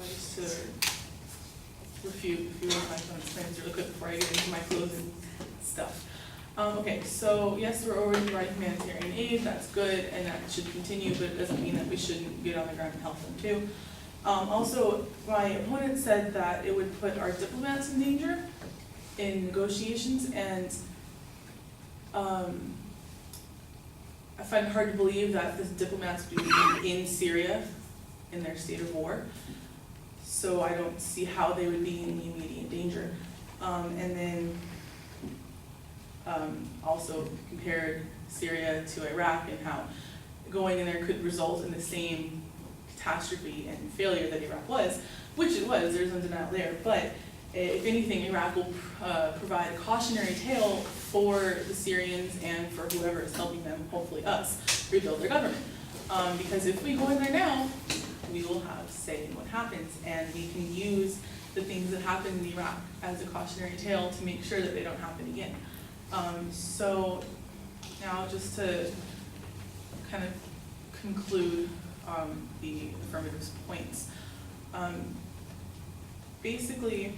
Just to refute a few of my plans really quick before I get into my closing stuff. Okay, so yes, we're already providing humanitarian aid, that's good, and that should continue, but it doesn't mean that we shouldn't get on the ground and help them too. Also, my opponent said that it would put our diplomats in danger in negotiations, and I find it hard to believe that the diplomats would be in Syria in their state of war. So I don't see how they would be in the immediate danger. And then also compared Syria to Iraq and how going in there could result in the same catastrophe and failure that Iraq was, which it was, there's no denial there, but if anything, Iraq will provide a cautionary tale for the Syrians and for whoever is helping them, hopefully us, rebuild their government. Because if we go in there now, we will have say in what happens, and we can use the things that happened in Iraq as a cautionary tale to make sure that they don't happen again. So now just to kind of conclude the affirmative points. Basically,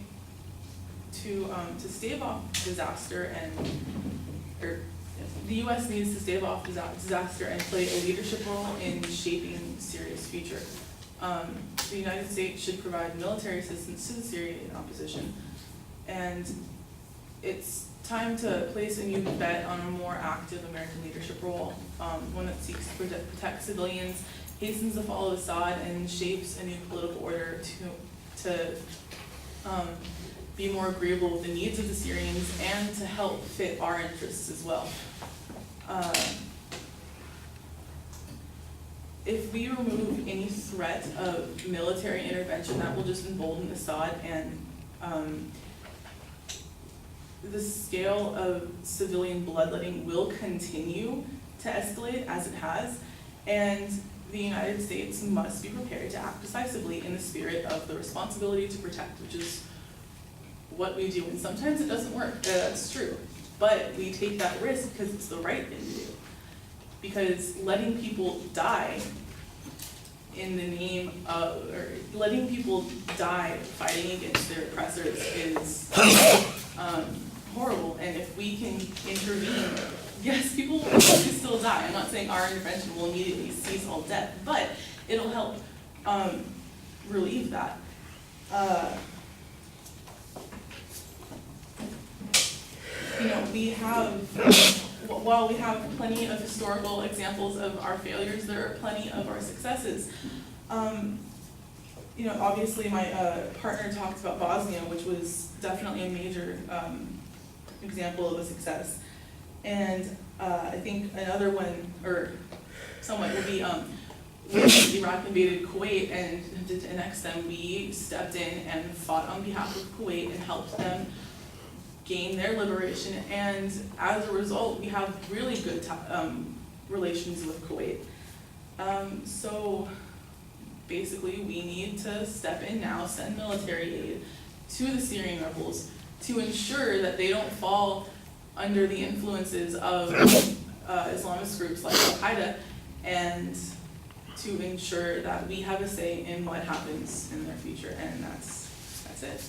to stave off disaster the U.S. needs to stave off disaster and play a leadership role in shaping Syria's future. The United States should provide military assistance to the Syrian opposition, and it's time to place a new bet on a more active American leadership role, one that seeks to protect civilians, hastens the fall of Assad, and shapes a new political order to be more agreeable with the needs of the Syrians and to help fit our interests as well. If we remove any threat of military intervention, that will just embolden Assad, and the scale of civilian bloodletting will continue to escalate as it has, and the United States must be prepared to act decisively in the spirit of the responsibility to protect, which is what we do. And sometimes it doesn't work, that's true, but we take that risk because it's the right thing to do. Because letting people die in the name of, or letting people die fighting against their oppressors is horrible. And if we can intervene, yes, people will still die. I'm not saying our intervention will immediately cease all death, but it'll help relieve that. While we have plenty of historical examples of our failures, there are plenty of our successes. Obviously my partner talked about Bosnia, which was definitely a major example of a success. And I think another one, or somewhat, would be when Iraq invaded Kuwait and to annex them, we stepped in and fought on behalf of Kuwait and helped them gain their liberation, and as a result, we have really good relations with Kuwait. So basically, we need to step in now, send military aid to the Syrian rebels to ensure that they don't fall under the influences of Islamist groups like Al-Qaeda, and to ensure that we have a say in what happens in their future, and that's it.